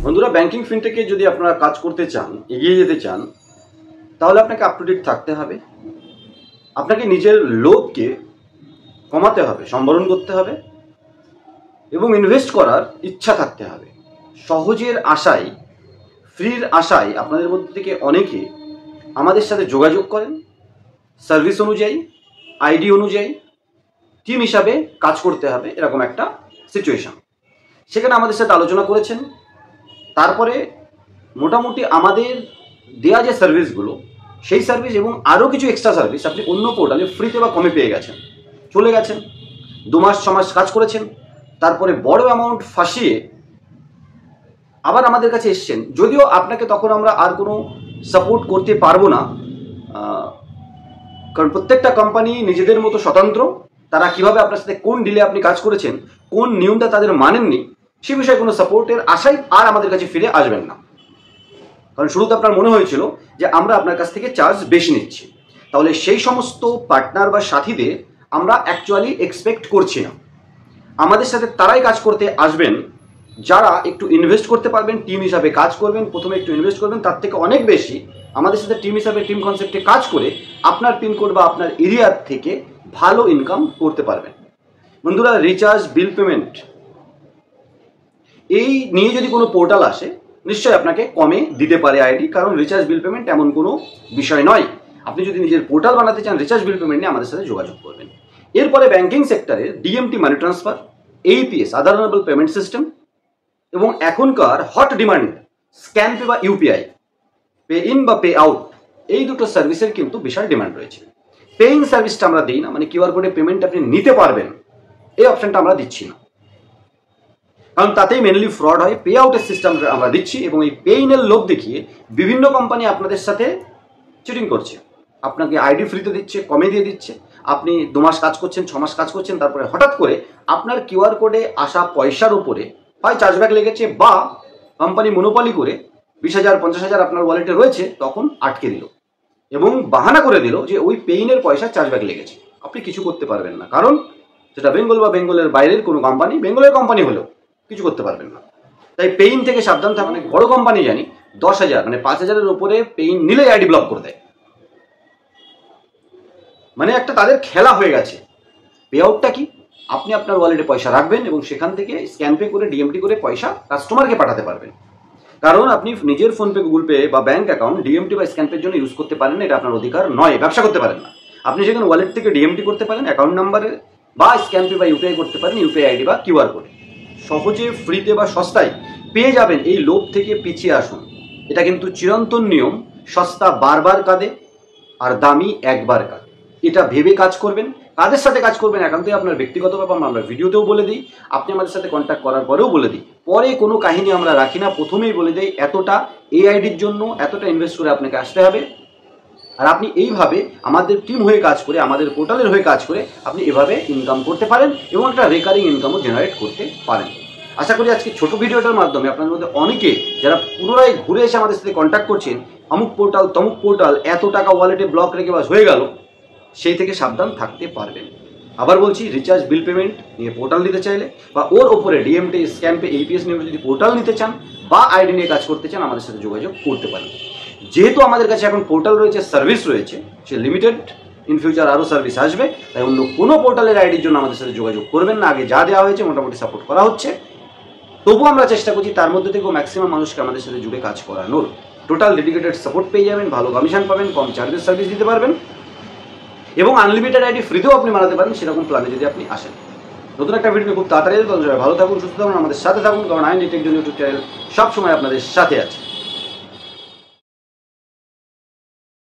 বন্ধুরা, ব্যাংকিং ফিনটেকে যদি আপনারা কাজ করতে চান, এগিয়ে যেতে চান, তাহলে আপনাকে আপ টু ডেট থাকতে হবে। আপনাকে নিজের লোভকে কমাতে হবে, সম্বরণ করতে হবে এবং ইনভেস্ট করার ইচ্ছা থাকতে হবে। সহজের আশায়, ফ্রির আশায় আপনাদের মধ্যে থেকে অনেকে আমাদের সাথে যোগাযোগ করেন। সার্ভিস অনুযায়ী, আইডি অনুযায়ী টিম হিসাবে কাজ করতে হবে, এরকম একটা সিচুয়েশন। সেখানে আমাদের সাথে আলোচনা করেছেন। তারপরে মোটামুটি আমাদের দেয়া যে সার্ভিসগুলো, সেই সার্ভিস এবং আরও কিছু এক্সট্রা সার্ভিস আপনি অন্য পোর্টালে ফ্রিতে বা কমে পেয়ে গেছেন, চলে গেছেন। 2 মাস 6 মাস কাজ করেছেন, তারপরে বড় অ্যামাউন্ট ফাঁসিয়ে আবার আমাদের কাছে এসছেন। যদিও আপনাকে তখন আমরা আর কোনো সাপোর্ট করতে পারবো না, কারণ প্রত্যেকটা কোম্পানি নিজেদের মতো স্বতন্ত্র। তারা কিভাবে আপনার সাথে কোন ডিলে আপনি কাজ করেছেন, কোন নিয়মটা তাদের মানেননি, সে বিষয়ে কোনো সাপোর্টের আশায় আর আমাদের কাছে ফিরে আসবেন না। কারণ শুরুতে আপনার মনে হয়েছিল যে আমরা আপনার কাছ থেকে চার্জ বেশি নিচ্ছি, তাহলে সেই সমস্ত পার্টনার বা সাথীদের আমরা অ্যাকচুয়ালি এক্সপেক্ট করছি না। আমাদের সাথে তারাই কাজ করতে আসবেন যারা একটু ইনভেস্ট করতে পারবেন, টিম হিসাবে কাজ করবেন। প্রথমে একটু ইনভেস্ট করবেন, তার থেকে অনেক বেশি আমাদের সাথে টিম হিসাবে, টিম কনসেপ্টে কাজ করে আপনার পিনকোড বা আপনার এরিয়ার থেকে ভালো ইনকাম করতে পারবেন। বন্ধুরা, রিচার্জ, বিল পেমেন্ট এই নিয়ে যদি কোনো পোর্টাল আসে, নিশ্চয়ই আপনাকে কমে দিতে পারে আইডি, কারণ রিচার্জ বিল পেমেন্ট এমন কোনো বিষয় নয়। আপনি যদি নিজের পোর্টাল বানাতে চান, রিচার্জ বিল পেমেন্ট নিয়ে আমাদের সাথে যোগাযোগ করবেন। এরপরে ব্যাংকিং সেক্টরে ডিএমটি, মানি ট্রান্সফার, এইপিএস, আধার অনেবল পেমেন্ট সিস্টেম, এবং এখনকার হট ডিমান্ড স্ক্যান পে বা ইউপিআই, পে ইন বা পে আউট, এই দুটো সার্ভিসের কিন্তু বিশাল ডিমান্ড রয়েছে। পে ইন সার্ভিসটা আমরা দিই না, মানে কিউআর কোডে পেমেন্ট আপনি নিতে পারবেন, এই অপশনটা আমরা দিচ্ছি না, কারণ তাতেই মেনলি ফ্রড হয়। পে আউটের সিস্টেম আমরা দিচ্ছি, এবং এই পে ইনের লোভ দেখিয়ে বিভিন্ন কোম্পানি আপনাদের সাথে চিটিং করছে। আপনাকে আইডি ফ্রিতে দিচ্ছে, কমে দিয়ে দিচ্ছে। আপনি 2 মাস কাজ করছেন, 6 মাস কাজ করছেন, তারপরে হঠাৎ করে আপনার কিউআর কোডে আসা পয়সার উপরে হয় চার্জব্যাক লেগেছে, বা কোম্পানি মনোপলি করে 20,000 50,000 আপনার ওয়ালেটে রয়েছে, তখন আটকে দিল এবং বাহানা করে দিল যে ওই পেইনের পয়সা চার্জব্যাক লেগেছে। আপনি কিছু করতে পারবেন না, কারণ সেটা বেঙ্গল বা বেঙ্গলের বাইরের কোনো কোম্পানি, বেঙ্গলের কোম্পানি হলেও কিছু করতে পারবেন না। তাই পেইন থেকে সাবধান থাকুন। বড় কোম্পানি জানি 10,000 মানে 5,000-এর উপরে পেইন নিলেই আইডি ব্লক করে দেয়, মানে একটা তাদের খেলা হয়ে গেছে। পে আউটটা কি? আপনি আপনার ওয়ালেটে পয়সা রাখবেন এবং সেখান থেকে স্ক্যান পে করে, ডিএমটি করে পয়সা কাস্টমারকে পাঠাতে পারবেন। কারণ আপনি নিজের ফোনপে, গুগল পে বা ব্যাংক অ্যাকাউন্ট ডিএমটি বা স্ক্যান পের জন্য ইউজ করতে পারেন না, এটা আপনার অধিকার নয়। ব্যবসা করতে পারেন না আপনি, সেখানে ওয়ালেট থেকে ডিএমটি করতে পারেন অ্যাকাউন্ট নাম্বারে, বা স্ক্যান পে বা ইউপিআই করতে পারেন ইউপিআই আইডি বা কিউআর কোডে। সহজে, ফ্রিতে বা সস্তায় পেয়ে যাবেন, এই লোভ থেকে পিছিয়ে আসুন। এটা কিন্তু চিরন্তন নিয়ম। সস্তা বারবার কাঁদে আর দামি একবার কাঁদে। এটা ভেবে কাজ করবেন। কাদের সাথে কাজ করবেন একান্তই আপনার ব্যক্তিগত ব্যাপার। আমরা ভিডিওতেও বলে দিই, আপনি আমাদের সাথে কন্ট্যাক্ট করার পরেও বলে দিই। পরে কোনো কাহিনী আমরা রাখি না, প্রথমেই বলে দেই এতটা এই আইডির জন্য এতটা ইনভেস্ট করে আপনাকে আসতে হবে। আর আপনি এইভাবে আমাদের টিম হয়ে কাজ করে, আমাদের পোর্টালের হয়ে কাজ করে আপনি এভাবে ইনকাম করতে পারেন এবং একটা রেকারিং ইনকামও জেনারেট করতে পারেন। আশা করি আজকে ছোট ভিডিওটার মাধ্যমে আপনাদের মধ্যে অনেকে যারা পুনরায় ঘুরে এসে আমাদের সাথে কন্ট্যাক্ট করছেন, অমুক পোর্টাল তমুক পোর্টাল এত টাকা ওয়ালেটে ব্লক রেখে বাস হয়ে গেল, সেই থেকে সাবধান থাকতে পারবেন। আবার বলছি, রিচার্জ, বিল পেমেন্ট নিয়ে পোর্টাল নিতে চাইলে, বা ওর ওপরে ডিএমটি, স্ক্যান পে, এইপিএস নিয়ে যদি পোর্টাল নিতে চান বা আইডি নিয়ে কাজ করতে চান, আমাদের সাথে যোগাযোগ করতে পারেন। যেহেতু আমাদের কাছে এখন পোর্টাল রয়েছে, সার্ভিস রয়েছে, সে লিমিটেড, ইন ফিউচার আরও সার্ভিস আসবে, তাই অন্য কোনো পোর্টালের আইডির জন্য আমাদের সাথে যোগাযোগ করবেন না। আগে যা দেওয়া হয়েছে মোটামুটি সাপোর্ট করা হচ্ছে, তবুও আমরা চেষ্টা করছি তার মধ্যে থেকেও ম্যাক্সিমাম মানুষকে আমাদের সাথে জুড়ে কাজ করানোর। টোটাল ডেডিকেটেড সাপোর্ট পেয়ে যাবেন, ভালো কমিশন পাবেন, কম চার্জেস সার্ভিস দিতে পারবেন, এবং আনলিমিটেড আইডি ফ্রিতেও আপনি বানাতে পারেন, সেরকম প্ল্যানে যদি আপনি আসেন। নতুন একটা ভিডিও খুব তাড়াতাড়ি। ভালো থাকুন, সুস্থ থাকুন, আমাদের সাথে থাকুন, কারণ IND Tech Zone YouTube channel সবসময় আপনাদের সাথে আছে।